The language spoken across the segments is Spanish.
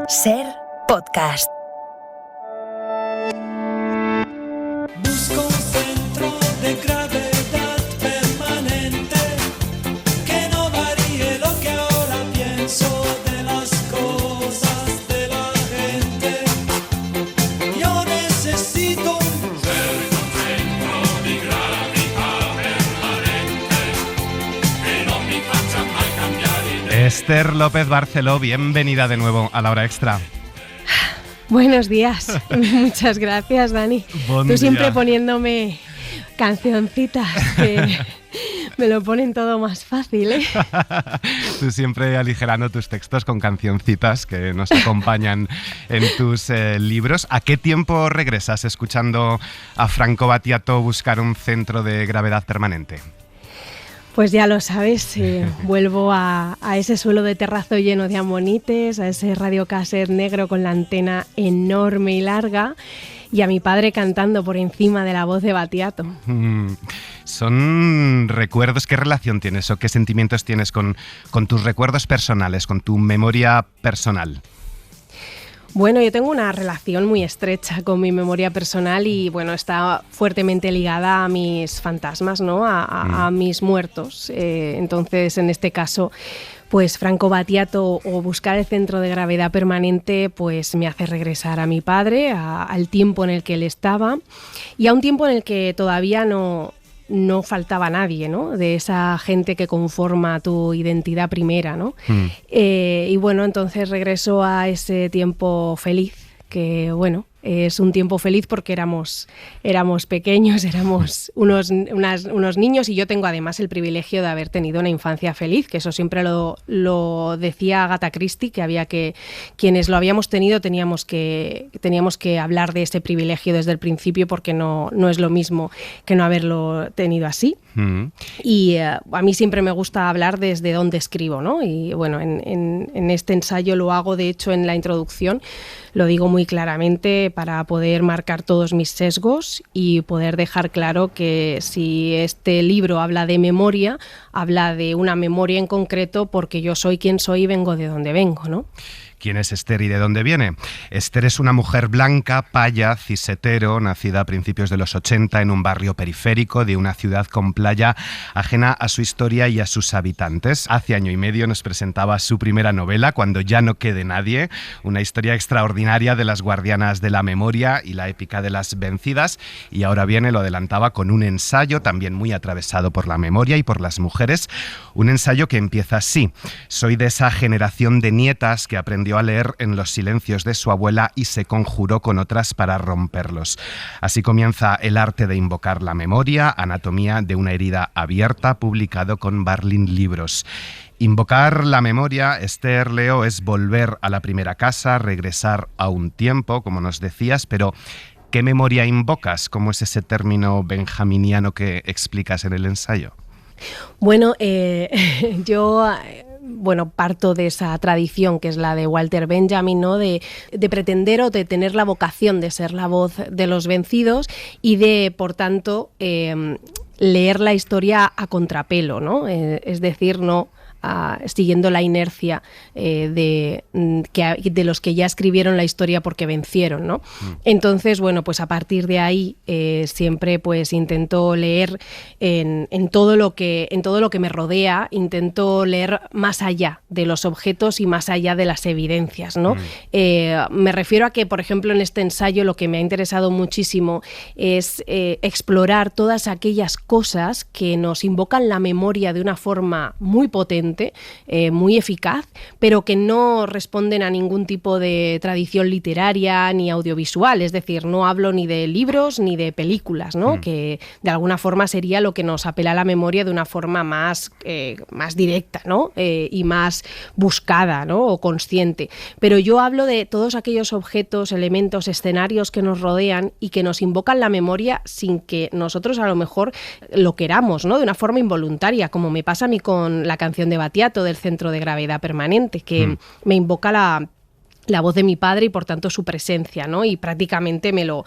Ser Podcast. Busco un centro de gravedad permanente que no varíe lo que ahora pienso de las cosas, de la gente. Yo necesito un centro de gravedad permanente que no me faccia mai cambiare. Esther López Barceló, bienvenida de nuevo a La Hora Extra. Buenos días, muchas gracias, Dani. Tú siempre poniéndome cancioncitas que me lo ponen todo más fácil, ¿eh? Tú siempre aligerando tus textos con cancioncitas que nos acompañan en tus libros. ¿A qué tiempo regresas escuchando a Franco Battiato buscar un centro de gravedad permanente? Pues ya lo sabes, vuelvo a ese suelo de terrazo lleno de amonites, a ese radiocassette negro con la antena enorme y larga y a mi padre cantando por encima de la voz de Battiato. Son recuerdos, ¿qué relación tienes o qué sentimientos tienes con tus recuerdos personales, con tu memoria personal? Bueno, yo tengo una relación muy estrecha con mi memoria personal y bueno, está fuertemente ligada a mis fantasmas, ¿no? A mis muertos. Entonces, en este caso, pues Franco Battiato o buscar el centro de gravedad permanente, pues me hace regresar a mi padre, al tiempo en el que él estaba y a un tiempo en el que todavía no faltaba nadie, ¿no? De esa gente que conforma tu identidad primera, ¿no? Y bueno, entonces regreso a ese tiempo feliz, que bueno, es un tiempo feliz porque éramos pequeños, éramos unos niños y yo tengo además el privilegio de haber tenido una infancia feliz, que eso siempre lo decía Agatha Christie, que había que, quienes lo habíamos tenido teníamos que hablar de ese privilegio desde el principio porque no es lo mismo que no haberlo tenido así. Y a mí siempre me gusta hablar desde dónde escribo, ¿no? Y bueno, en este ensayo lo hago, de hecho, en la introducción, lo digo muy claramente para poder marcar todos mis sesgos y poder dejar claro que si este libro habla de memoria, habla de una memoria en concreto porque yo soy quien soy y vengo de donde vengo, ¿no? ¿Quién es Esther y de dónde viene? Esther es una mujer blanca, paya, cis-hetero, nacida a principios de los 80 en un barrio periférico de una ciudad con playa ajena a su historia y a sus habitantes. Hace año y medio nos presentaba su primera novela, Cuando ya no quede nadie, una historia extraordinaria de las guardianas de la memoria y la épica de las vencidas, y ahora viene, lo adelantaba, con un ensayo también muy atravesado por la memoria y por las mujeres, un ensayo que empieza así: soy de esa generación de nietas que aprendió a leer en los silencios de su abuela y se conjuró con otras para romperlos. Así comienza El arte de invocar la memoria, anatomía de una herida abierta, publicado con Barlin Libros. Invocar la memoria, Esther, Leo, es volver a la primera casa, regresar a un tiempo, como nos decías, pero ¿qué memoria invocas? ¿Cómo es ese término benjaminiano que explicas en el ensayo? Bueno, yo parto de esa tradición que es la de Walter Benjamin, ¿no? De pretender o de tener la vocación de ser la voz de los vencidos y de, por tanto, leer la historia a contrapelo, ¿no? Es decir, no siguiendo la inercia de los que ya escribieron la historia porque vencieron, ¿no? Entonces, bueno, pues a partir de ahí siempre pues intento leer en todo lo que me rodea, intento leer más allá de los objetos y más allá de las evidencias, ¿no? Me refiero a que, por ejemplo, en este ensayo lo que me ha interesado muchísimo es explorar todas aquellas cosas que nos invocan la memoria de una forma muy potente, muy eficaz, pero que no responden a ningún tipo de tradición literaria ni audiovisual. Es decir, no hablo ni de libros ni de películas, ¿no? Que de alguna forma sería lo que nos apela a la memoria de una forma más directa, ¿no? Y más buscada, ¿no? O consciente. Pero yo hablo de todos aquellos objetos, elementos, escenarios que nos rodean y que nos invocan la memoria sin que nosotros a lo mejor lo queramos, ¿no? De una forma involuntaria, como me pasa a mí con la canción de Battiato del centro de gravedad permanente, que me invoca la voz de mi padre y por tanto su presencia, ¿no? Y prácticamente me lo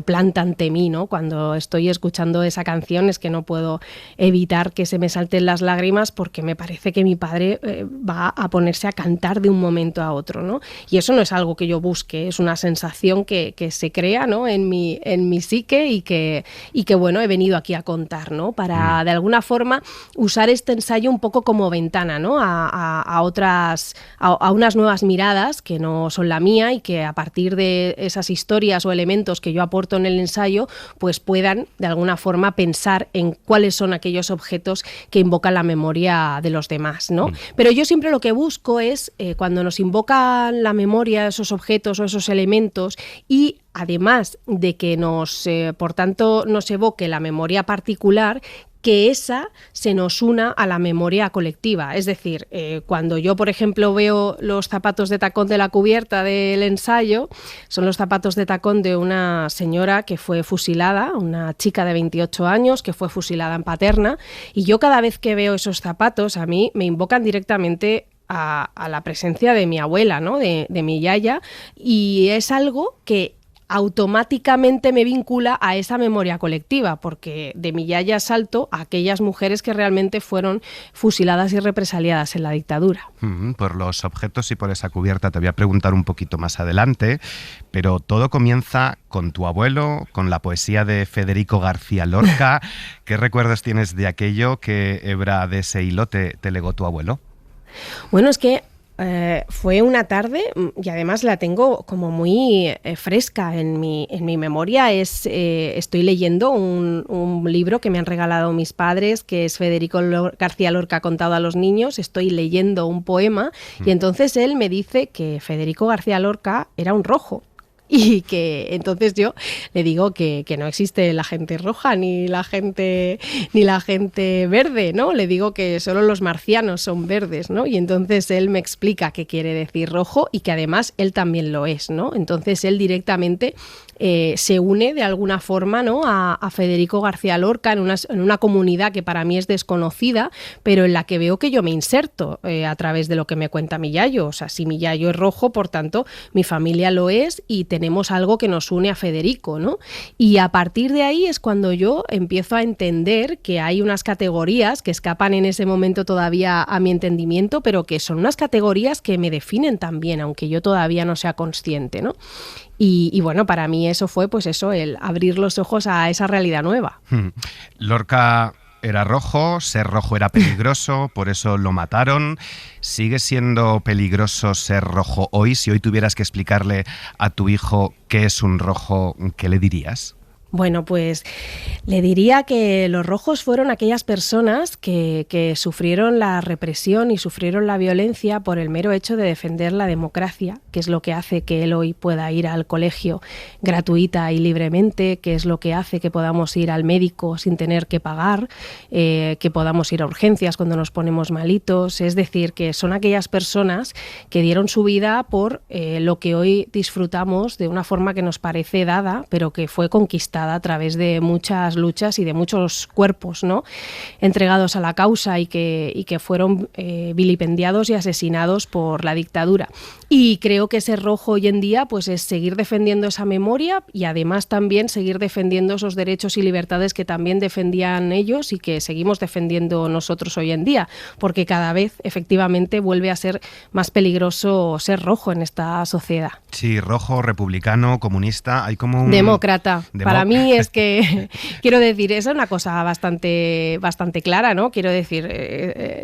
planta ante mí, ¿no? Cuando estoy escuchando esa canción es que no puedo evitar que se me salten las lágrimas porque me parece que mi padre va a ponerse a cantar de un momento a otro, ¿no? Y eso no es algo que yo busque, es una sensación que se crea, ¿no? en mi psique y que bueno, he venido aquí a contar, ¿no? Para de alguna forma usar este ensayo un poco como ventana, ¿no? A unas nuevas miradas que no son la mía y que a partir de esas historias o elementos que yo aporto en el ensayo, pues puedan de alguna forma pensar en cuáles son aquellos objetos que invocan la memoria de los demás, ¿no? Pero yo siempre lo que busco es cuando nos invocan la memoria esos objetos o esos elementos y además de que por tanto nos evoque la memoria particular, que esa se nos una a la memoria colectiva. Es decir, cuando yo, por ejemplo, veo los zapatos de tacón de la cubierta del ensayo, son los zapatos de tacón de una señora que fue fusilada, una chica de 28 años que fue fusilada en Paterna, y yo cada vez que veo esos zapatos, a mí me invocan directamente a la presencia de mi abuela, ¿no? de mi yaya, y es algo que automáticamente me vincula a esa memoria colectiva, porque de mi yaya salto a aquellas mujeres que realmente fueron fusiladas y represaliadas en la dictadura. Por los objetos y por esa cubierta te voy a preguntar un poquito más adelante, pero todo comienza con tu abuelo, con la poesía de Federico García Lorca. ¿Qué recuerdos tienes de aquello que hebra de ese hilo te legó tu abuelo? Bueno, es que fue una tarde y además la tengo como muy fresca en mi memoria. Estoy leyendo un libro que me han regalado mis padres, que es Federico García Lorca contado a los niños. Estoy leyendo un poema y entonces él me dice que Federico García Lorca era un rojo. Y que entonces yo le digo que no existe la gente roja ni la gente verde, ¿no? Le digo que solo los marcianos son verdes, ¿no? Y entonces él me explica qué quiere decir rojo y que además él también lo es, ¿no? Entonces él directamente se une de alguna forma, ¿no? a Federico García Lorca en una comunidad que para mí es desconocida, pero en la que veo que yo me inserto a través de lo que me cuenta mi yayo. O sea, si mi yayo es rojo, por tanto, mi familia lo es y tenemos algo que nos une a Federico, ¿no? Y a partir de ahí es cuando yo empiezo a entender que hay unas categorías que escapan en ese momento todavía a mi entendimiento, pero que son unas categorías que me definen también, aunque yo todavía no sea consciente, ¿no? Y bueno, para mí eso fue pues eso, el abrir los ojos a esa realidad nueva. Lorca era rojo, ser rojo era peligroso, por eso lo mataron. ¿Sigue siendo peligroso ser rojo hoy? Si hoy tuvieras que explicarle a tu hijo qué es un rojo, ¿qué le dirías? Bueno, pues le diría que los rojos fueron aquellas personas que sufrieron la represión y sufrieron la violencia por el mero hecho de defender la democracia, que es lo que hace que él hoy pueda ir al colegio gratuita y libremente, que es lo que hace que podamos ir al médico sin tener que pagar, que podamos ir a urgencias cuando nos ponemos malitos. Es decir, que son aquellas personas que dieron su vida por lo que hoy disfrutamos de una forma que nos parece dada, pero que fue conquistada a través de muchas luchas y de muchos cuerpos, ¿no? entregados a la causa y que fueron vilipendiados y asesinados por la dictadura. Y creo que ser rojo hoy en día pues es seguir defendiendo esa memoria y además también seguir defendiendo esos derechos y libertades que también defendían ellos y que seguimos defendiendo nosotros hoy en día, porque cada vez efectivamente vuelve a ser más peligroso ser rojo en esta sociedad. Sí, rojo, republicano, comunista, hay como un... Demócrata. Para mí es que, quiero decir, esa es una cosa bastante clara, ¿no? Quiero decir,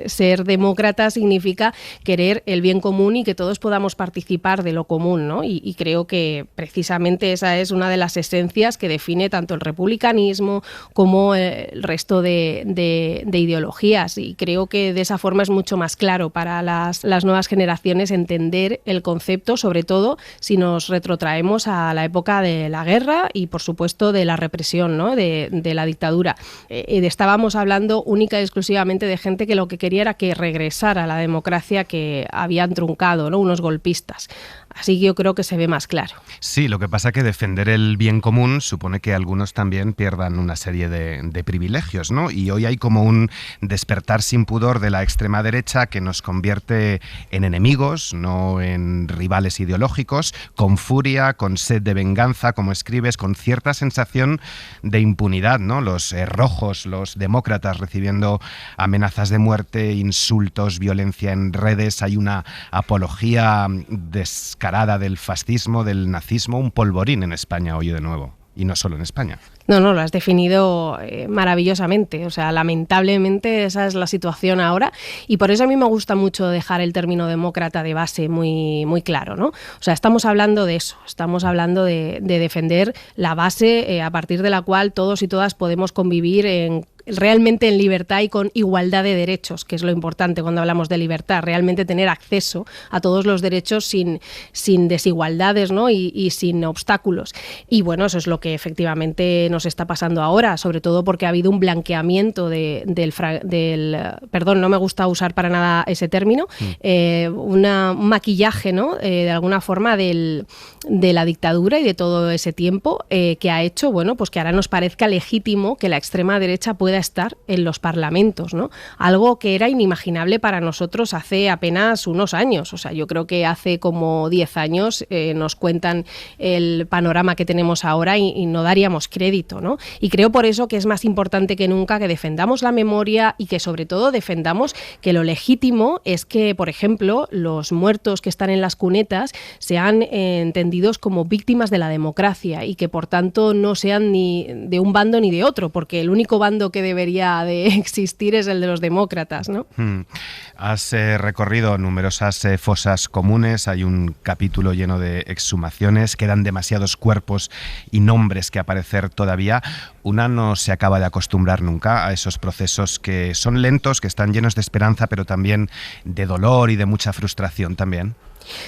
ser demócrata significa querer el bien común y que todos podamos participar de lo común, ¿no? Y creo que precisamente esa es una de las esencias que define tanto el republicanismo como el resto de ideologías. Y creo que de esa forma es mucho más claro para las nuevas generaciones entender el concepto, sobre todo si nos retrotraemos a la época de la guerra y, por supuesto, hablando de la represión, ¿no? de la dictadura. Estábamos hablando única y exclusivamente de gente que lo que quería era que regresara a la democracia que habían truncado, ¿no? Unos golpistas. Así que yo creo que se ve más claro. Sí, lo que pasa es que defender el bien común supone que algunos también pierdan una serie de privilegios, ¿no? Y hoy hay como un despertar sin pudor de la extrema derecha que nos convierte en enemigos, no en rivales ideológicos, con furia, con sed de venganza, como escribes, con cierta sensación de impunidad, ¿no? Los rojos, los demócratas recibiendo amenazas de muerte, insultos, violencia en redes, hay una apología descarada del fascismo, del nazismo, un polvorín en España hoy de nuevo. Y no solo en España. No, lo has definido maravillosamente. O sea, lamentablemente esa es la situación ahora y por eso a mí me gusta mucho dejar el término demócrata de base muy, muy claro, ¿no? O sea, estamos hablando de eso, estamos hablando de defender la base a partir de la cual todos y todas podemos convivir realmente en libertad y con igualdad de derechos, que es lo importante cuando hablamos de libertad, realmente tener acceso a todos los derechos sin desigualdades, ¿no? y sin obstáculos. Y bueno, eso es lo que efectivamente nos está pasando ahora, sobre todo porque ha habido un blanqueamiento perdón, no me gusta usar para nada ese término, un maquillaje, ¿no? De alguna forma de la dictadura y de todo ese tiempo que ha hecho, bueno, pues que ahora nos parezca legítimo que la extrema derecha pueda estar en los parlamentos, ¿no? Algo que era inimaginable para nosotros hace apenas unos años. O sea, yo creo que hace como 10 años nos cuentan el panorama que tenemos ahora y no daríamos crédito, ¿no? Y creo por eso que es más importante que nunca que defendamos la memoria y que sobre todo defendamos que lo legítimo es que, por ejemplo, los muertos que están en las cunetas sean entendidos como víctimas de la democracia y que por tanto no sean ni de un bando ni de otro, porque el único bando que debería de existir es el de los demócratas, ¿no? Has recorrido numerosas fosas comunes, hay un capítulo lleno de exhumaciones, quedan demasiados cuerpos y nombres que aparecer todavía. Una no se acaba de acostumbrar nunca a esos procesos que son lentos, que están llenos de esperanza, pero también de dolor y de mucha frustración también.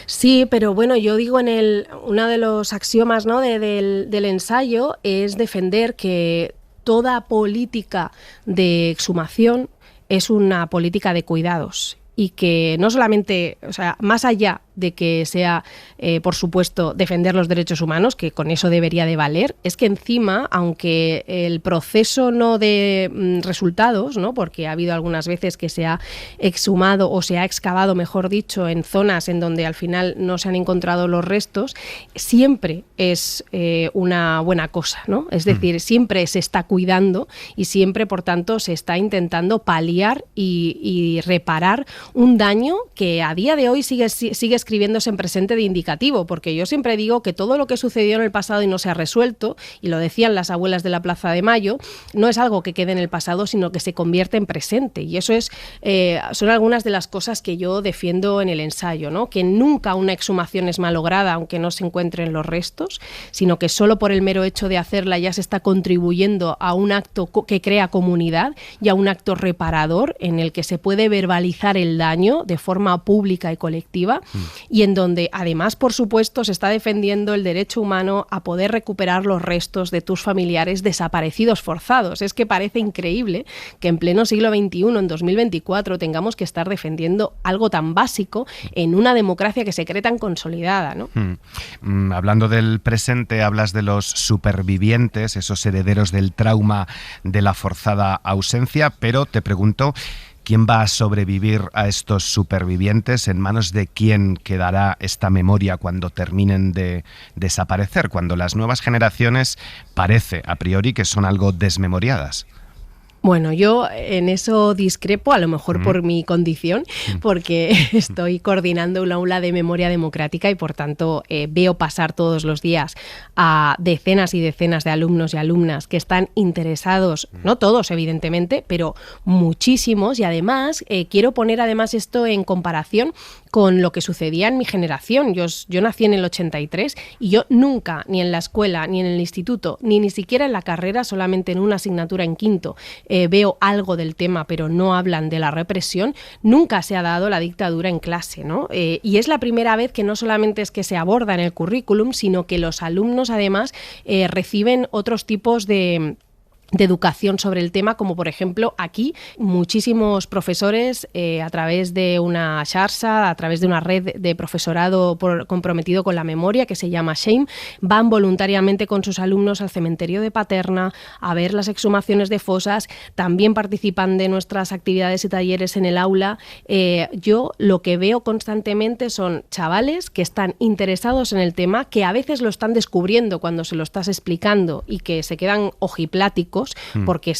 Sí, pero bueno, yo digo uno de los axiomas, ¿no? del ensayo es defender que toda política de exhumación es una política de cuidados y que no solamente, o sea, más allá de que sea, por supuesto, defender los derechos humanos, que con eso debería de valer, es que encima, aunque el proceso no dé resultados, ¿no? Porque ha habido algunas veces que se ha exhumado o se ha excavado, mejor dicho, en zonas en donde al final no se han encontrado los restos, siempre es una buena cosa, ¿no? Es decir, siempre se está cuidando y siempre, por tanto, se está intentando paliar y reparar un daño que a día de hoy sigue escribiéndose en presente de indicativo, porque yo siempre digo que todo lo que sucedió en el pasado y no se ha resuelto, y lo decían las abuelas de la Plaza de Mayo, no es algo que quede en el pasado, sino que se convierte en presente. Y eso son algunas de las cosas que yo defiendo en el ensayo, ¿no? Que nunca una exhumación es malograda, aunque no se encuentren los restos, sino que solo por el mero hecho de hacerla ya se está contribuyendo a un acto que crea comunidad y a un acto reparador en el que se puede verbalizar el daño de forma pública y colectiva. Y en donde además, por supuesto, se está defendiendo el derecho humano a poder recuperar los restos de tus familiares desaparecidos forzados. Es que parece increíble que en pleno siglo XXI, en 2024, tengamos que estar defendiendo algo tan básico en una democracia que se cree tan consolidada, ¿no? Hablando del presente, hablas de los supervivientes, esos herederos del trauma de la forzada ausencia, pero te pregunto, ¿quién va a sobrevivir a estos supervivientes? ¿En manos de quién quedará esta memoria cuando terminen de desaparecer? Cuando las nuevas generaciones parece, a priori, que son algo desmemoriadas. Bueno, yo en eso discrepo, a lo mejor por mi condición, porque estoy coordinando un aula de memoria democrática y por tanto veo pasar todos los días a decenas y decenas de alumnos y alumnas que están interesados, no todos evidentemente, pero muchísimos, y además quiero poner además esto en comparación con lo que sucedía en mi generación. Yo nací en el 83 y yo nunca, ni en la escuela, ni en el instituto, ni siquiera en la carrera, solamente en una asignatura en quinto, veo algo del tema, pero no hablan de la represión, nunca se ha dado la dictadura en clase, ¿no? Y es la primera vez que no solamente es que se aborda en el currículum, sino que los alumnos además reciben otros tipos de educación sobre el tema, como por ejemplo aquí muchísimos profesores a través de una xarxa, a través de una red de profesorado comprometido con la memoria que se llama SHAME, van voluntariamente con sus alumnos al cementerio de Paterna a ver las exhumaciones de fosas, también participan de nuestras actividades y talleres en el aula. Yo lo que veo constantemente son chavales que están interesados en el tema, que a veces lo están descubriendo cuando se lo estás explicando y que se quedan ojipláticos porque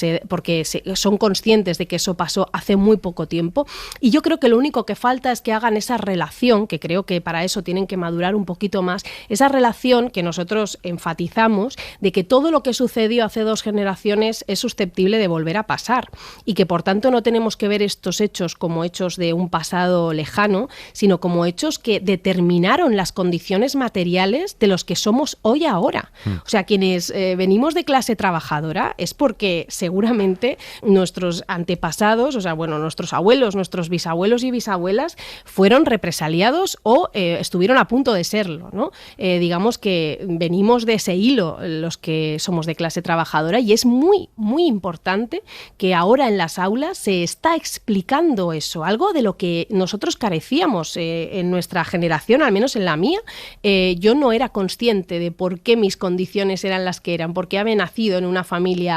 son conscientes de que eso pasó hace muy poco tiempo, y yo creo que lo único que falta es que hagan esa relación, que creo que para eso tienen que madurar un poquito más, esa relación que nosotros enfatizamos de que todo lo que sucedió hace 2 generaciones es susceptible de volver a pasar, y que por tanto no tenemos que ver estos hechos como hechos de un pasado lejano, sino como hechos que determinaron las condiciones materiales de los que somos hoy ahora. O sea, quienes venimos de clase trabajadora es porque seguramente nuestros antepasados, o sea, bueno, nuestros abuelos, nuestros bisabuelos y bisabuelas fueron represaliados o estuvieron a punto de serlo, ¿no? Digamos que venimos de ese hilo los que somos de clase trabajadora, y es muy, muy importante que ahora en las aulas se está explicando eso, algo de lo que nosotros carecíamos en nuestra generación, al menos en la mía. Yo no era consciente de por qué mis condiciones eran las que eran, porque había nacido en una familia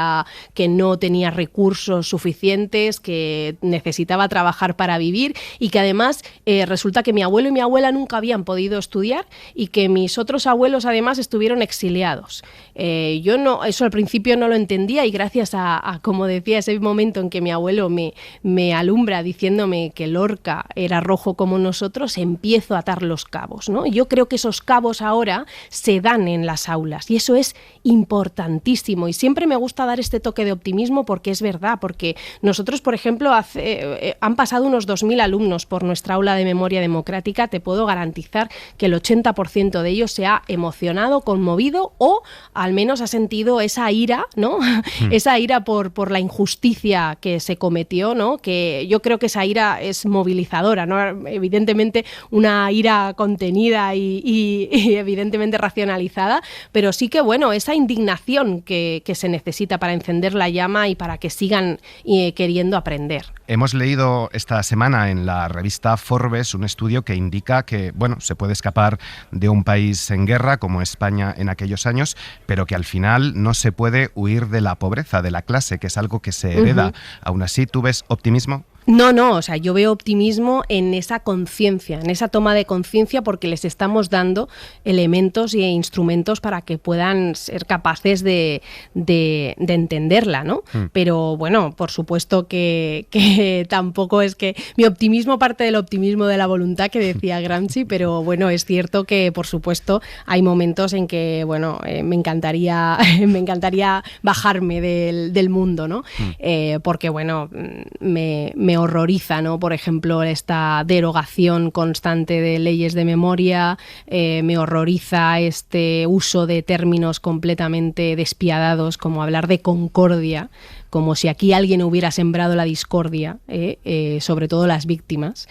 que no tenía recursos suficientes, que necesitaba trabajar para vivir, y que además resulta que mi abuelo y mi abuela nunca habían podido estudiar y que mis otros abuelos además estuvieron exiliados. Yo no, eso al principio no lo entendía, y gracias a como decía, ese momento en que mi abuelo me alumbra diciéndome que Lorca era rojo como nosotros, empiezo a atar los cabos, ¿no? Yo creo que esos cabos ahora se dan en las aulas, y eso es importantísimo, y siempre me gusta dar este toque de optimismo porque es verdad, porque nosotros, por ejemplo, han pasado unos 2.000 alumnos por nuestra aula de memoria democrática. Te puedo garantizar que el 80% de ellos se ha emocionado, conmovido, o al menos ha sentido esa ira, ¿no? Esa ira por la injusticia que se cometió, ¿no? Que yo creo que esa ira es movilizadora, ¿no? Evidentemente una ira contenida y evidentemente racionalizada, pero sí que, bueno, esa indignación que se necesita para encender la llama y para que sigan queriendo aprender. Hemos leído esta semana en la revista Forbes un estudio que indica que, bueno, se puede escapar de un país en guerra como España en aquellos años, pero que al final no se puede huir de la pobreza, de la clase, que es algo que se hereda. Aún así, ¿tú ves optimismo? No, o sea, yo veo optimismo en esa conciencia, en esa toma de conciencia, porque les estamos dando elementos e instrumentos para que puedan ser capaces de entenderla, ¿no? Pero bueno, por supuesto que tampoco es que mi optimismo parte del optimismo de la voluntad que decía Gramsci, pero bueno, es cierto que por supuesto hay momentos en que, bueno, me encantaría bajarme del mundo, ¿no? Porque bueno, me horroriza, ¿no? Por ejemplo, esta derogación constante de leyes de memoria, me horroriza este uso de términos completamente despiadados, como hablar de concordia, como si aquí alguien hubiera sembrado la discordia, sobre todo las víctimas.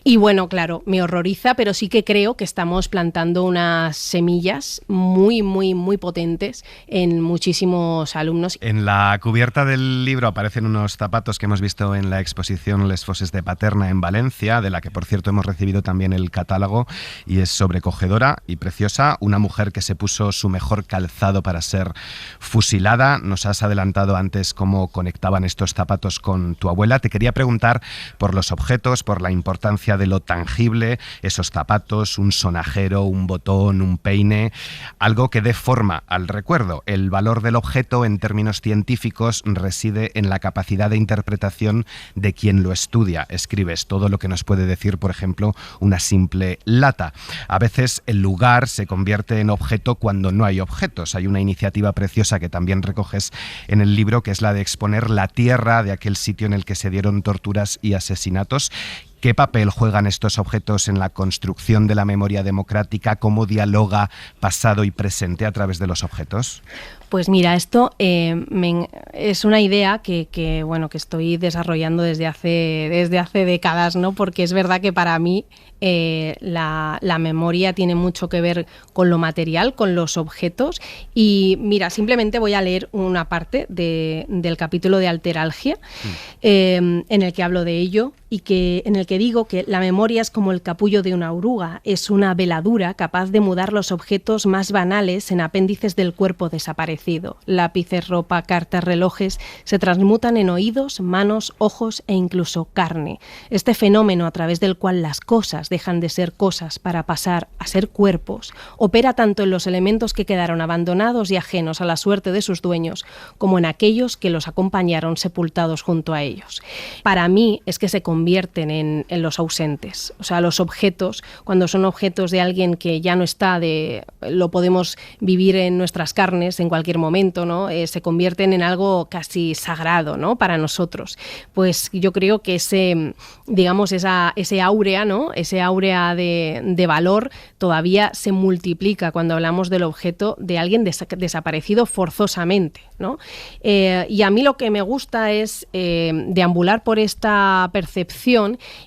Y bueno, claro, me horroriza, pero sí que creo que estamos plantando unas semillas muy, muy, muy potentes en muchísimos alumnos. En la cubierta del libro aparecen unos zapatos que hemos visto en la exposición Les Fosses de Paterna en Valencia, de la que por cierto hemos recibido también el catálogo, y es sobrecogedora y preciosa. Una mujer que se puso su mejor calzado para ser fusilada. Nos has adelantado antes cómo conectaban estos zapatos con tu abuela. Te quería preguntar por los objetos, por la importancia de lo tangible, esos zapatos, un sonajero, un botón, un peine, algo que dé forma al recuerdo. El valor del objeto en términos científicos reside en la capacidad de interpretación de quien lo estudia. Escribes todo lo que nos puede decir, por ejemplo, una simple lata. A veces el lugar se convierte en objeto cuando no hay objetos. Hay una iniciativa preciosa que también recoges en el libro, que es la de exponer la tierra de aquel sitio en el que se dieron torturas y asesinatos. ¿Qué papel juegan estos objetos en la construcción de la memoria democrática? ¿Cómo dialoga pasado y presente a través de los objetos? Pues mira, esto es una idea que estoy desarrollando desde hace décadas, ¿no? Porque es verdad que para mí la memoria tiene mucho que ver con lo material, con los objetos. Y mira, simplemente voy a leer una parte del capítulo de Alteralgia, en el que hablo de ello y en el que digo que la memoria es como el capullo de una oruga, es una veladura capaz de mudar los objetos más banales en apéndices del cuerpo desaparecido. Lápices, ropa, cartas, relojes se transmutan en oídos, manos, ojos e incluso carne. Este fenómeno a través del cual las cosas dejan de ser cosas para pasar a ser cuerpos opera tanto en los elementos que quedaron abandonados y ajenos a la suerte de sus dueños como en aquellos que los acompañaron sepultados junto a ellos. Para mí es que se convierten en los ausentes. O sea, los objetos, cuando son objetos de alguien que ya no está, lo podemos vivir en nuestras carnes en cualquier momento, ¿no? Se convierten en algo casi sagrado, ¿no? Para nosotros. Pues yo creo que ese áurea, ¿no? Ese áurea de valor todavía se multiplica cuando hablamos del objeto de alguien desaparecido forzosamente, ¿no? Y a mí lo que me gusta es deambular por esta percepción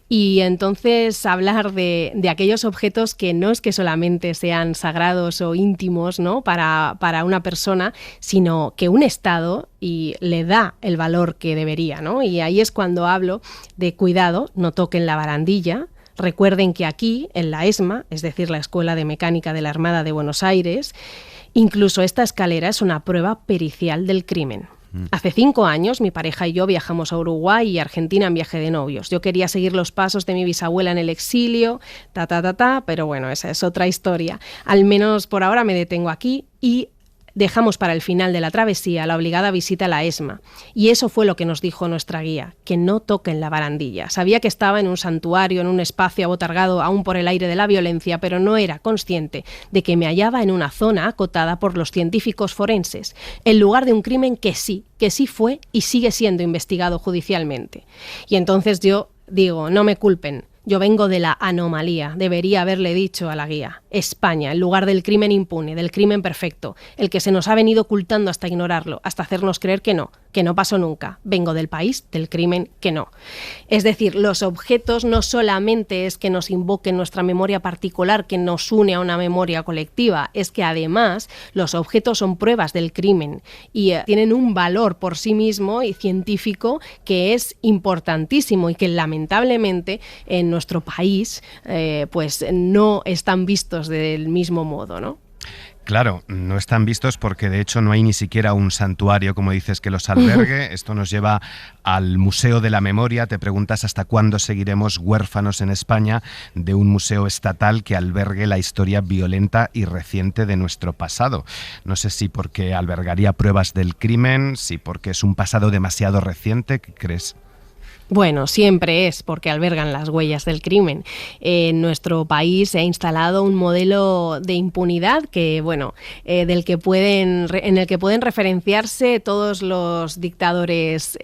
y entonces hablar de aquellos objetos que no es que solamente sean sagrados o íntimos, ¿no? para una persona, sino que un Estado le da el valor que debería, ¿no? Y ahí es cuando hablo de cuidado, no toquen la barandilla. Recuerden que aquí, en la ESMA, es decir, la Escuela de Mecánica de la Armada de Buenos Aires, incluso esta escalera es una prueba pericial del crimen. Hace 5 años mi pareja y yo viajamos a Uruguay y Argentina en viaje de novios. Yo quería seguir los pasos de mi bisabuela en el exilio, pero bueno, esa es otra historia. Al menos por ahora me detengo aquí y dejamos para el final de la travesía la obligada visita a la ESMA. Y eso fue lo que nos dijo nuestra guía, que no toquen la barandilla. Sabía que estaba en un santuario, en un espacio abotargado aún por el aire de la violencia, pero no era consciente de que me hallaba en una zona acotada por los científicos forenses, el lugar de un crimen que sí fue y sigue siendo investigado judicialmente. Y entonces yo digo, no me culpen. Yo vengo de la anomalía, debería haberle dicho a la guía. España, el lugar del crimen impune, del crimen perfecto, el que se nos ha venido ocultando hasta ignorarlo, hasta hacernos creer que no pasó nunca. Vengo del país del crimen que no. Es decir, los objetos no solamente es que nos invoquen nuestra memoria particular, que nos une a una memoria colectiva, es que además los objetos son pruebas del crimen y tienen un valor por sí mismo y científico que es importantísimo y que lamentablemente en nuestro país pues no están vistos del mismo modo, ¿no? Claro, no están vistos porque de hecho no hay ni siquiera un santuario, como dices, que los albergue. Esto nos lleva al Museo de la Memoria. Te preguntas hasta cuándo seguiremos huérfanos en España de un museo estatal que albergue la historia violenta y reciente de nuestro pasado. No sé si porque albergaría pruebas del crimen, si porque es un pasado demasiado reciente. ¿Qué crees? Bueno, siempre es porque albergan las huellas del crimen. En nuestro país se ha instalado un modelo de impunidad que, en el que pueden referenciarse todos los dictadores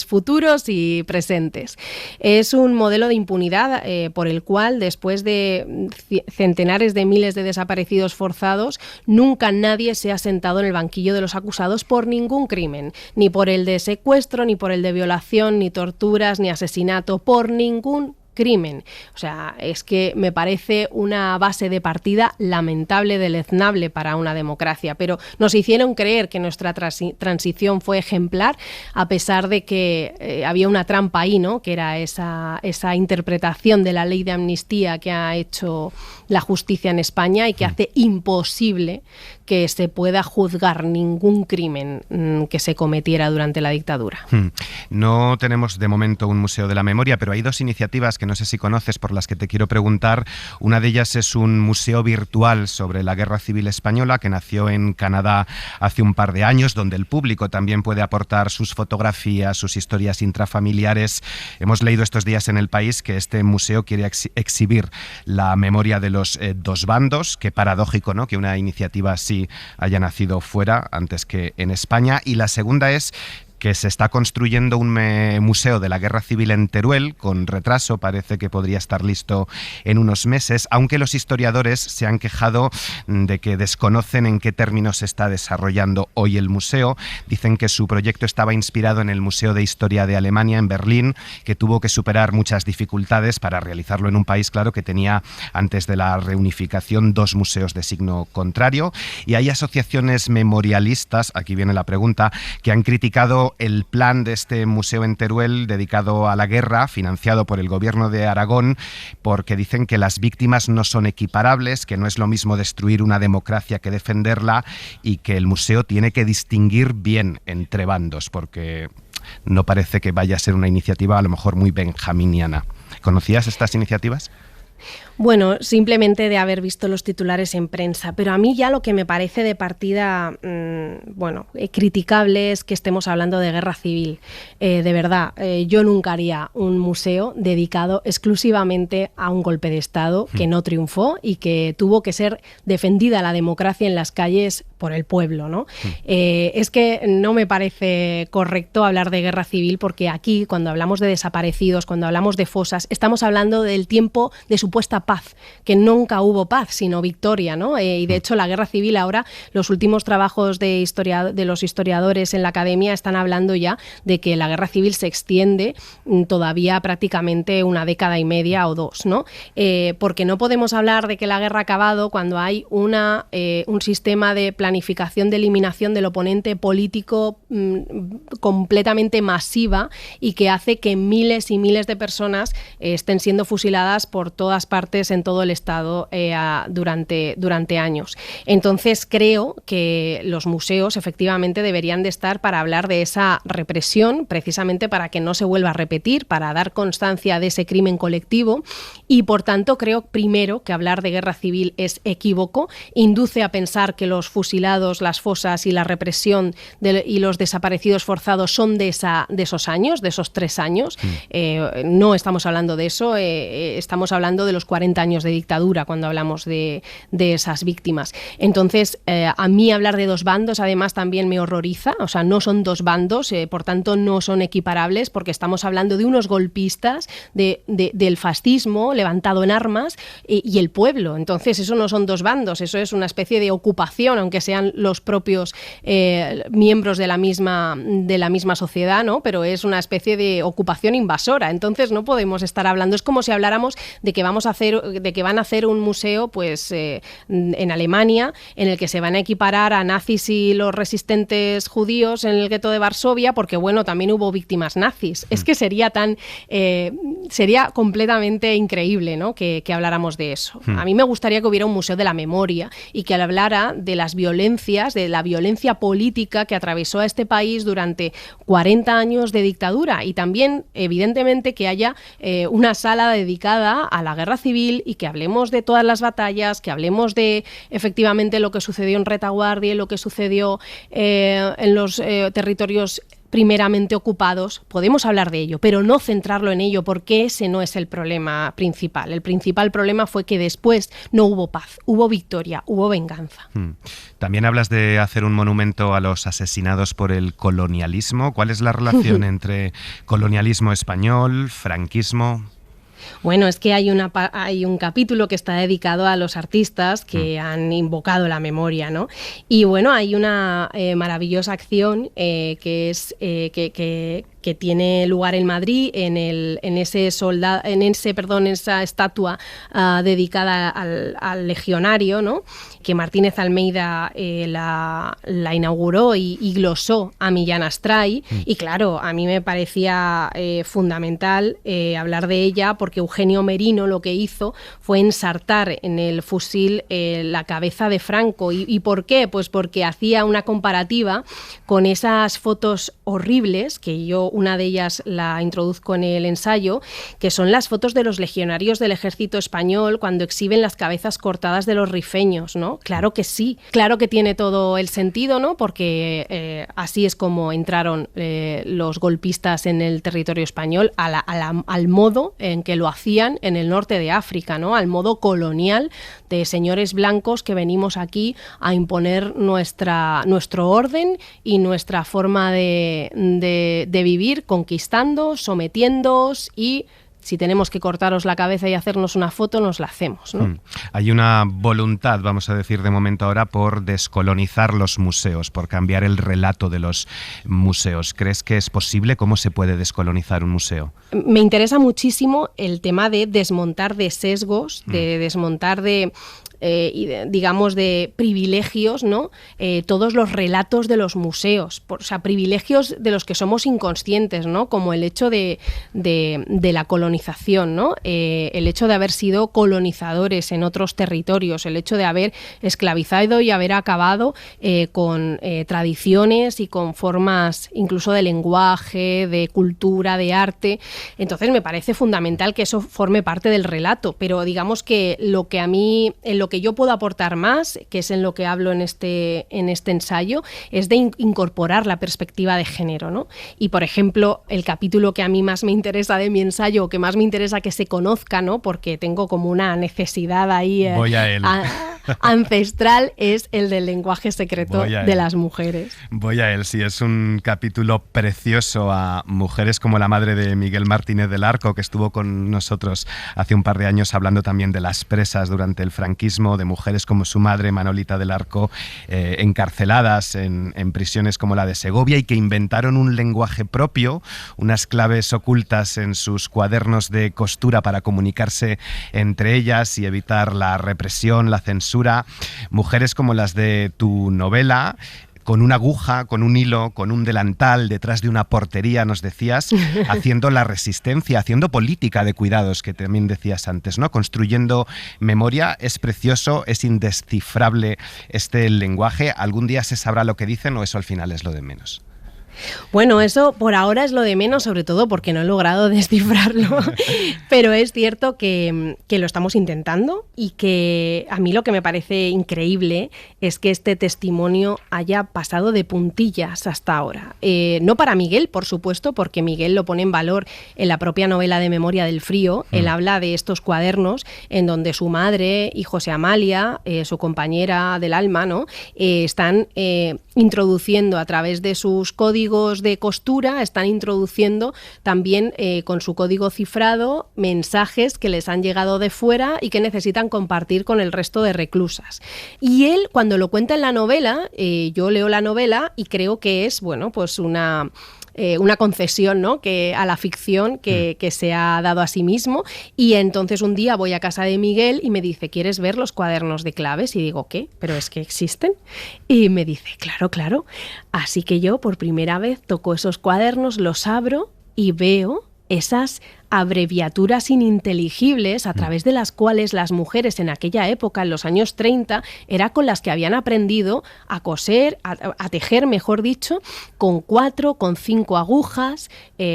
futuros y presentes. Es un modelo de impunidad por el cual, después de centenares de miles de desaparecidos forzados, nunca nadie se ha sentado en el banquillo de los acusados por ningún crimen, ni por el de secuestro, ni por el de violación, ni torturas, ni asesinato, por ningún crimen. O sea, es que me parece una base de partida lamentable, deleznable para una democracia, pero nos hicieron creer que nuestra transición fue ejemplar, a pesar de que había una trampa ahí, ¿no? Que era esa interpretación de la ley de amnistía que ha hecho la justicia en España y que hace imposible que se pueda juzgar ningún crimen que se cometiera durante la dictadura. No tenemos de momento un museo de la memoria, pero hay 2 iniciativas que no sé si conoces, por las que te quiero preguntar. Una de ellas es un museo virtual sobre la Guerra Civil Española que nació en Canadá hace un par de años, donde el público también puede aportar sus fotografías, sus historias intrafamiliares. Hemos leído estos días en El País que este museo quiere exhibir la memoria de los 2 bandos. Qué paradójico, ¿no?, que una iniciativa así haya nacido fuera antes que en España. Y la segunda es que se está construyendo un museo de la Guerra Civil en Teruel, con retraso, parece que podría estar listo en unos meses, aunque los historiadores se han quejado de que desconocen en qué términos se está desarrollando hoy el museo. Dicen que su proyecto estaba inspirado en el Museo de Historia de Alemania en Berlín, que tuvo que superar muchas dificultades para realizarlo en un país, claro, que tenía antes de la reunificación 2 museos de signo contrario. Y hay asociaciones memorialistas, aquí viene la pregunta, que han criticado el plan de este museo en Teruel dedicado a la guerra, financiado por el gobierno de Aragón, porque dicen que las víctimas no son equiparables, que no es lo mismo destruir una democracia que defenderla y que el museo tiene que distinguir bien entre bandos, porque no parece que vaya a ser una iniciativa a lo mejor muy benjaminiana. ¿Conocías estas iniciativas? Bueno, simplemente de haber visto los titulares en prensa, pero a mí ya lo que me parece de partida, criticable es que estemos hablando de guerra civil. De verdad, yo nunca haría un museo dedicado exclusivamente a un golpe de Estado que no triunfó y que tuvo que ser defendida la democracia en las calles por el pueblo, ¿no? Es que no me parece correcto hablar de guerra civil porque aquí, cuando hablamos de desaparecidos, cuando hablamos de fosas, estamos hablando del tiempo de supuesta paz, que nunca hubo paz, sino victoria, ¿no? Y de hecho la guerra civil ahora, los últimos trabajos de los historiadores en la academia están hablando ya de que la guerra civil se extiende todavía prácticamente una década y media o 2, ¿no? Porque no podemos hablar de que la guerra ha acabado cuando hay un sistema de planificación de eliminación del oponente político completamente masiva y que hace que miles y miles de personas estén siendo fusiladas por todas partes en todo el Estado durante años. Entonces creo que los museos efectivamente deberían de estar para hablar de esa represión, precisamente para que no se vuelva a repetir, para dar constancia de ese crimen colectivo y por tanto creo primero que hablar de guerra civil es equívoco, induce a pensar que los fusilados, las fosas y la represión y los desaparecidos forzados son de esos años, de esos 3 años. No estamos hablando de eso, estamos hablando de los 40 años de dictadura cuando hablamos de esas víctimas. Entonces, a mí hablar de 2 bandos además también me horroriza, o sea, no son 2 bandos, por tanto no son equiparables porque estamos hablando de unos golpistas del fascismo levantado en armas y el pueblo. Entonces, eso no son 2 bandos, eso es una especie de ocupación, aunque sean los propios miembros de la misma sociedad, ¿no? Pero es una especie de ocupación invasora. Entonces, no podemos estar hablando, es como si habláramos de que van a hacer un museo pues en Alemania en el que se van a equiparar a nazis y los resistentes judíos en el gueto de Varsovia porque bueno, también hubo víctimas nazis. Es que sería completamente increíble, ¿no? que habláramos de eso. A mí me gustaría que hubiera un museo de la memoria y que hablara de las violencias, de la violencia política que atravesó a este país durante 40 años de dictadura y también evidentemente que haya una sala dedicada a la guerra civil y que hablemos de todas las batallas, que hablemos de efectivamente lo que sucedió en Retaguardia, lo que sucedió en los territorios primeramente ocupados. Podemos hablar de ello, pero no centrarlo en ello porque ese no es el problema principal. El principal problema fue que después no hubo paz, hubo victoria, hubo venganza. También hablas de hacer un monumento a los asesinados por el colonialismo. ¿Cuál es la relación entre colonialismo español, franquismo? Bueno, es que hay un capítulo que está dedicado a los artistas que han invocado la memoria, ¿no? Y bueno, hay una maravillosa acción que es que tiene lugar en Madrid, en esa estatua dedicada al legionario, ¿no? Que Martínez Almeida la inauguró y glosó a Millán Astray. Y claro, a mí me parecía fundamental hablar de ella porque Eugenio Merino lo que hizo fue ensartar en el fusil la cabeza de Franco. ¿Y por qué? Pues porque hacía una comparativa con esas fotos horribles que yo una de ellas la introduzco en el ensayo, que son las fotos de los legionarios del ejército español cuando exhiben las cabezas cortadas de los rifeños, ¿no? Claro que sí, claro que tiene todo el sentido, ¿no? Porque así es como entraron los golpistas en el territorio español, al modo en que lo hacían en el norte de África, ¿no? Al modo colonial de señores blancos que venimos aquí a imponer nuestro orden y nuestra forma de vivir, conquistando, sometiéndoos, y si tenemos que cortaros la cabeza y hacernos una foto, nos la hacemos, ¿no? Hay una voluntad, vamos a decir de momento ahora, por descolonizar los museos, por cambiar el relato de los museos. ¿Crees que es posible? ¿Cómo se puede descolonizar un museo? Me interesa muchísimo el tema de desmontar de sesgos, de desmontar de privilegios, ¿no? Todos los relatos de los museos, o sea, privilegios de los que somos inconscientes, ¿no? Como el hecho de la colonización, ¿no? El hecho de haber sido colonizadores en otros territorios, el hecho de haber esclavizado y haber acabado con tradiciones y con formas incluso de lenguaje, de cultura, de arte. Entonces me parece fundamental que eso forme parte del relato, pero digamos que en lo que yo puedo aportar más, que es en lo que hablo en este ensayo, es de incorporar la perspectiva de género, ¿no? Y, por ejemplo, el capítulo que a mí más me interesa de mi ensayo, o que más me interesa que se conozca, ¿no? Porque tengo como una necesidad ahí Voy a él. ancestral, es el del lenguaje secreto de las mujeres. Voy a él, sí, es un capítulo precioso a mujeres como la madre de Miguel Martínez del Arco, que estuvo con nosotros hace un par de años hablando también de las presas durante el franquismo, de mujeres como su madre, Manolita del Arco, encarceladas en prisiones como la de Segovia, y que inventaron un lenguaje propio, unas claves ocultas en sus cuadernos de costura para comunicarse entre ellas y evitar la represión, la censura. Mujeres como las de tu novela, con una aguja, con un hilo, con un delantal, detrás de una portería, nos decías, haciendo la resistencia, haciendo política de cuidados, que también decías antes, ¿no? Construyendo memoria. Es precioso, es indescifrable este lenguaje. ¿Algún día se sabrá lo que dicen o eso al final es lo de menos? Bueno, eso por ahora es lo de menos, sobre todo porque no he logrado descifrarlo, pero es cierto que lo estamos intentando, y que a mí lo que me parece increíble es que este testimonio haya pasado de puntillas hasta ahora. No para Miguel, por supuesto, porque Miguel lo pone en valor en la propia novela de Memoria del Frío. Él habla de estos cuadernos en donde su madre y José Amalia, su compañera del alma, ¿no? Están introduciendo a través de sus códigos de costura, están introduciendo también con su código cifrado mensajes que les han llegado de fuera y que necesitan compartir con el resto de reclusas. Y él, cuando lo cuenta en la novela, yo leo la novela y creo que es, bueno, pues una concesión, ¿no? A la ficción que se ha dado a sí mismo. Y entonces un día voy a casa de Miguel y me dice: ¿quieres ver los cuadernos de claves? Y digo: ¿qué? ¿Pero es que existen? Y me dice: claro, claro. Así que yo por primera vez toco esos cuadernos, los abro y veo esas abreviaturas ininteligibles a través de las cuales las mujeres en aquella época, en los años 30, era con las que habían aprendido a coser, a tejer, mejor dicho, con 4, con 5 agujas,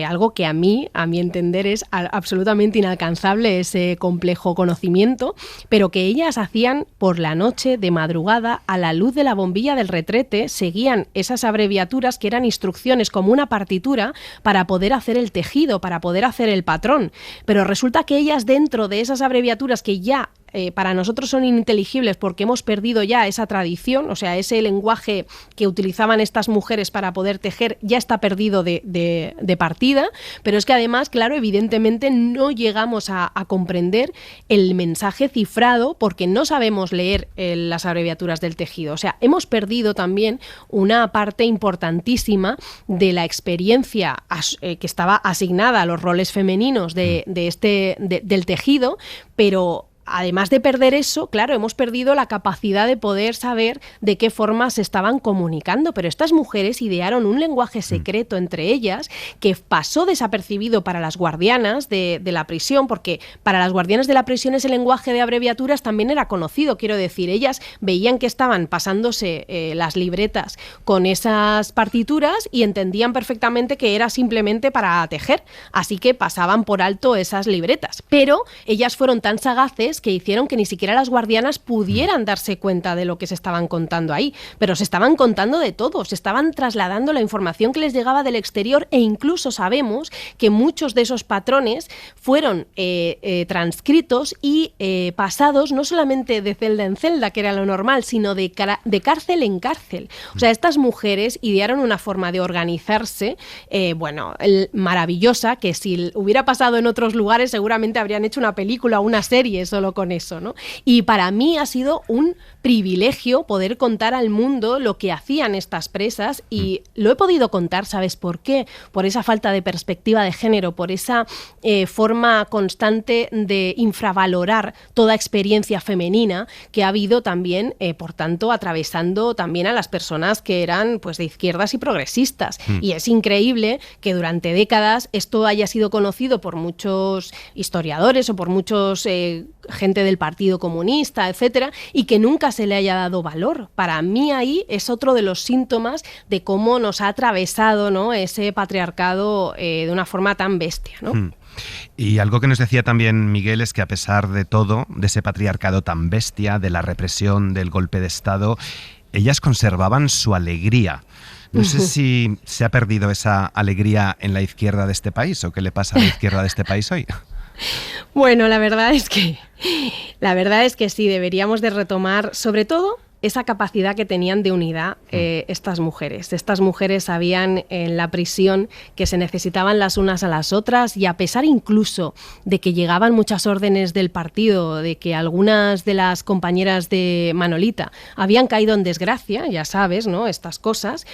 algo que a mi entender es absolutamente inalcanzable, ese complejo conocimiento, pero que ellas hacían por la noche, de madrugada, a la luz de la bombilla del retrete, seguían esas abreviaturas que eran instrucciones como una partitura para poder hacer el tejido, para poder hacer el patrón. Pero resulta que ellas, dentro de esas abreviaturas que ya para nosotros son ininteligibles porque hemos perdido ya esa tradición, o sea, ese lenguaje que utilizaban estas mujeres para poder tejer ya está perdido de partida, pero es que además, claro, evidentemente no llegamos a comprender el mensaje cifrado porque no sabemos leer las abreviaturas del tejido. O sea, hemos perdido también una parte importantísima de la experiencia que estaba asignada a los roles femeninos del tejido, pero además de perder eso, claro, hemos perdido la capacidad de poder saber de qué forma se estaban comunicando, pero estas mujeres idearon un lenguaje secreto entre ellas que pasó desapercibido para las guardianas de la prisión, porque para las guardianas de la prisión ese lenguaje de abreviaturas también era conocido, quiero decir, ellas veían que estaban pasándose las libretas con esas partituras y entendían perfectamente que era simplemente para tejer, así que pasaban por alto esas libretas, pero ellas fueron tan sagaces que hicieron que ni siquiera las guardianas pudieran darse cuenta de lo que se estaban contando ahí, pero se estaban contando de todo, se estaban trasladando la información que les llegaba del exterior e incluso sabemos que muchos de esos patrones fueron transcritos y pasados no solamente de celda en celda, que era lo normal, sino de cárcel en cárcel. O sea, estas mujeres idearon una forma de organizarse, maravillosa, que si hubiera pasado en otros lugares seguramente habrían hecho una película o una serie solo con eso, ¿no? Y para mí ha sido un privilegio poder contar al mundo lo que hacían estas presas y lo he podido contar, ¿sabes por qué? Por esa falta de perspectiva de género, por esa forma constante de infravalorar toda experiencia femenina que ha habido también, por tanto, atravesando también a las personas que eran pues de izquierdas y progresistas. Y es increíble que durante décadas esto haya sido conocido por muchos historiadores o por muchos gente del Partido Comunista, etcétera, y que nunca se le haya dado valor. Para mí ahí es otro de los síntomas de cómo nos ha atravesado, ¿no?, ese patriarcado de una forma tan bestia, ¿no? Y algo que nos decía también Miguel es que a pesar de todo, de ese patriarcado tan bestia, de la represión, del golpe de Estado, ellas conservaban su alegría. No sé si se ha perdido esa alegría en la izquierda de este país o qué le pasa a la izquierda de este país hoy. Bueno, la verdad es que sí, deberíamos de retomar, sobre todo, esa capacidad que tenían de unidad estas mujeres. Estas mujeres sabían en la prisión que se necesitaban las unas a las otras y a pesar incluso de que llegaban muchas órdenes del partido, de que algunas de las compañeras de Manolita habían caído en desgracia, ya sabes, ¿no?, estas cosas,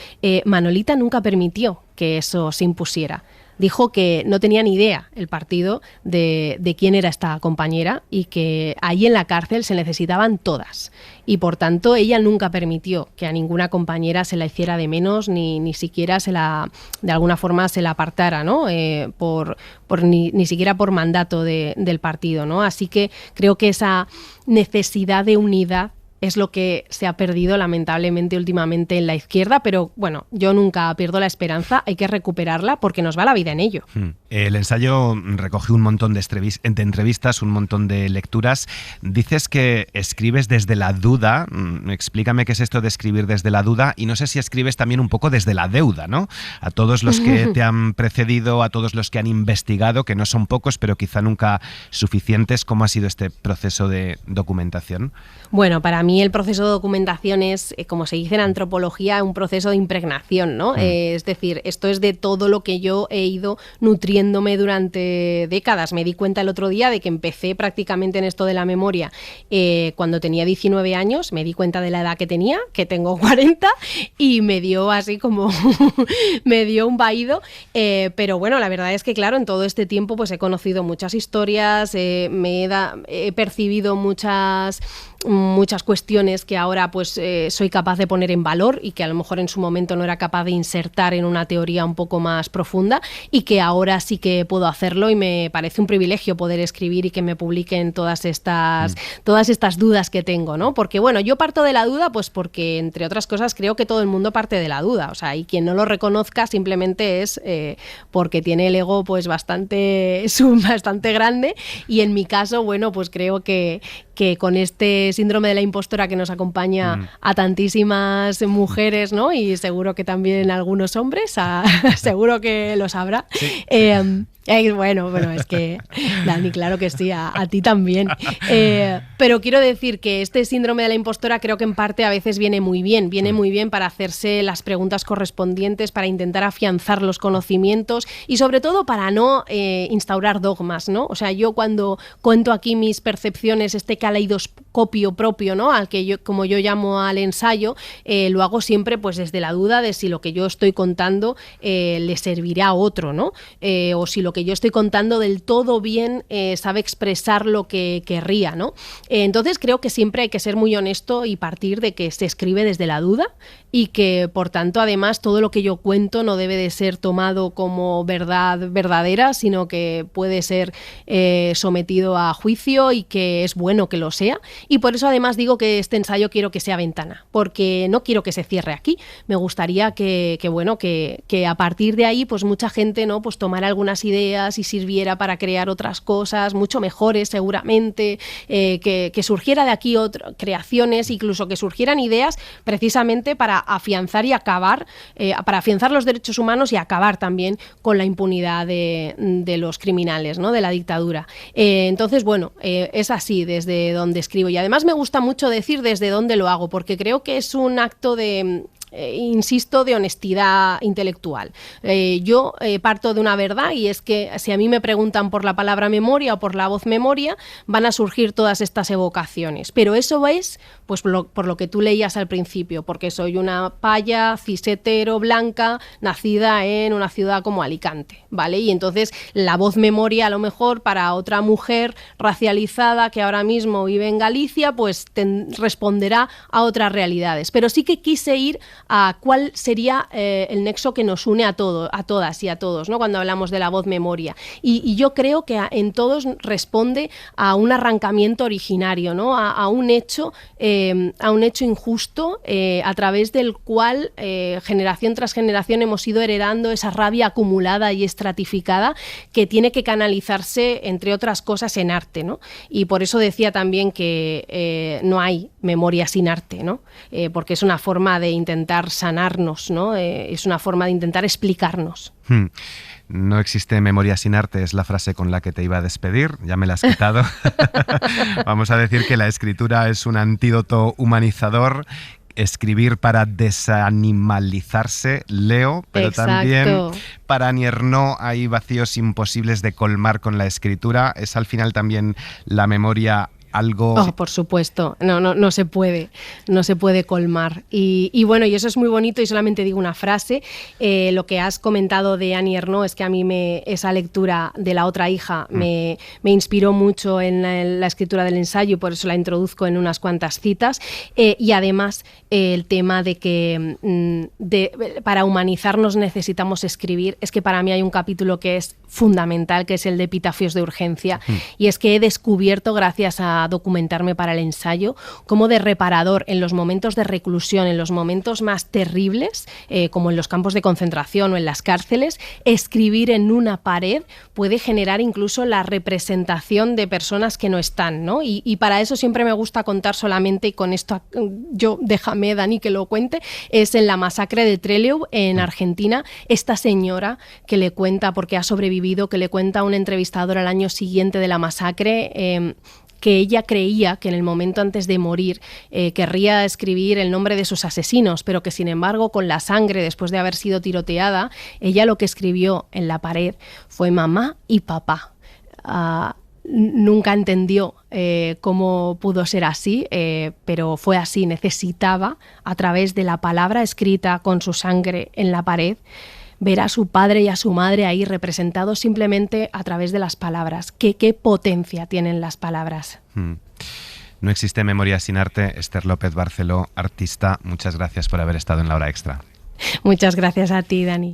Manolita nunca permitió que eso se impusiera. Dijo que no tenía ni idea el partido de quién era esta compañera y que ahí en la cárcel se necesitaban todas. Y por tanto ella nunca permitió que a ninguna compañera se la hiciera de menos ni siquiera de alguna forma se la apartara, ¿no? Ni siquiera por mandato del partido, ¿no? Así que creo que esa necesidad de unidad es lo que se ha perdido lamentablemente últimamente en la izquierda, pero bueno, yo nunca pierdo la esperanza, hay que recuperarla porque nos va la vida en ello. El ensayo recoge un montón de entrevistas, un montón de lecturas. Dices que escribes desde la duda. Explícame qué es esto de escribir desde la duda y no sé si escribes también un poco desde la deuda, ¿no? A todos los que te han precedido, a todos los que han investigado, que no son pocos, pero quizá nunca suficientes. ¿Cómo ha sido este proceso de documentación? Bueno, para mí el proceso de documentación es, como se dice en antropología, un proceso de impregnación, ¿no? Es decir, esto es de todo lo que yo he ido nutriéndome durante décadas. Me di cuenta el otro día de que empecé prácticamente en esto de la memoria cuando tenía 19 años, me di cuenta de la edad que tenía, que tengo 40, y me dio así como, me dio un vaído, pero bueno, la verdad es que claro, en todo este tiempo pues he conocido muchas historias, he percibido muchas cuestiones que ahora pues soy capaz de poner en valor y que a lo mejor en su momento no era capaz de insertar en una teoría un poco más profunda y que ahora sí que puedo hacerlo y me parece un privilegio poder escribir y que me publiquen todas estas dudas que tengo, ¿no? Porque bueno, yo parto de la duda pues porque entre otras cosas creo que todo el mundo parte de la duda, o sea, y quien no lo reconozca simplemente es porque tiene el ego pues bastante grande y en mi caso, bueno, pues creo que con este síndrome de la impostora que nos acompaña a tantísimas mujeres, ¿no? Y seguro que también algunos hombres, seguro que lo sabrá. Sí. Bueno, es que, Dani, claro que sí, a ti también. Pero quiero decir que este síndrome de la impostora creo que en parte a veces viene muy bien para hacerse las preguntas correspondientes, para intentar afianzar los conocimientos y sobre todo para no instaurar dogmas, ¿no? O sea, yo cuando cuento aquí mis percepciones, este caleidoscopio propio, ¿no?, al que yo, como yo llamo al ensayo, lo hago siempre pues desde la duda de si lo que yo estoy contando le servirá a otro, ¿no? O si lo que que yo estoy contando del todo bien sabe expresar lo que querría, ¿no? Entonces creo que siempre hay que ser muy honesto y partir de que se escribe desde la duda y que, por tanto, además, todo lo que yo cuento no debe de ser tomado como verdad verdadera, sino que puede ser sometido a juicio y que es bueno que lo sea. Y por eso, además, digo que este ensayo quiero que sea ventana, porque no quiero que se cierre aquí. Me gustaría que a partir de ahí, pues mucha gente, ¿no?, pues tomara algunas ideas y sirviera para crear otras cosas mucho mejores, seguramente, que surgiera de aquí creaciones, incluso que surgieran ideas precisamente para afianzar y acabar, para afianzar los derechos humanos y acabar también con la impunidad de los criminales, ¿no?, de la dictadura. Entonces, bueno, es así desde donde escribo. Y además me gusta mucho decir desde dónde lo hago, porque creo que es un acto de... insisto, de honestidad intelectual. Yo parto de una verdad, y es que si a mí me preguntan por la palabra memoria o por la voz memoria, van a surgir todas estas evocaciones. Pero eso es pues por lo que tú leías al principio, porque soy una paya cis-hetero blanca nacida en una ciudad como Alicante, ¿vale? Y entonces la voz memoria, a lo mejor para otra mujer racializada que ahora mismo vive en Galicia, pues responderá a otras realidades. Pero sí que quise ir a cuál sería el nexo que nos une a todas y a todos, ¿no?, cuando hablamos de la voz memoria. Y yo creo que en todos responde a un arrancamiento originario, ¿no?, a un hecho injusto, a través del cual generación tras generación hemos ido heredando esa rabia acumulada y estratificada que tiene que canalizarse, entre otras cosas, en arte, ¿no? Y por eso decía también que no hay memoria sin arte, ¿no? Porque es una forma de intentar sanarnos, ¿no? Es una forma de intentar explicarnos. No existe memoria sin arte, es la frase con la que te iba a despedir, ya me la has quitado. Vamos a decir que la escritura es un antídoto humanizador. Escribir para desanimalizarse, leo, pero Exacto. También para Annie Ernaux hay vacíos imposibles de colmar con la escritura. Es al final también la memoria algo... Oh, por supuesto, no se puede colmar. Y bueno, y eso es muy bonito, y solamente digo una frase. Lo que has comentado de Annie Ernaux es que a mí esa lectura de La otra hija me inspiró mucho en la escritura del ensayo, y por eso la introduzco en unas cuantas citas. Y además el tema de que para humanizarnos necesitamos escribir, es que para mí hay un capítulo que es fundamental, que es el de epitafios de urgencia, y es que he descubierto, gracias a documentarme para el ensayo, cómo de reparador en los momentos de reclusión, en los momentos más terribles, como en los campos de concentración o en las cárceles, escribir en una pared puede generar incluso la representación de personas que no están, ¿no? Y para eso siempre me gusta contar solamente, y con esto yo déjame, Dani, que lo cuente, es en la masacre de Trelew en Argentina, esta señora que le cuenta, porque ha sobrevivido, que le cuenta a un entrevistador al año siguiente de la masacre, que ella creía que en el momento antes de morir querría escribir el nombre de sus asesinos, pero que sin embargo, con la sangre, después de haber sido tiroteada, ella lo que escribió en la pared fue mamá y papá. Nunca entendió cómo pudo ser así, pero fue así. Necesitaba, a través de la palabra escrita con su sangre en la pared, ver a su padre y a su madre ahí representados simplemente a través de las palabras. ¿Qué potencia tienen las palabras? No existe memoria sin arte. Esther López Barceló, artista, muchas gracias por haber estado en La Hora Extra. Muchas gracias a ti, Dani.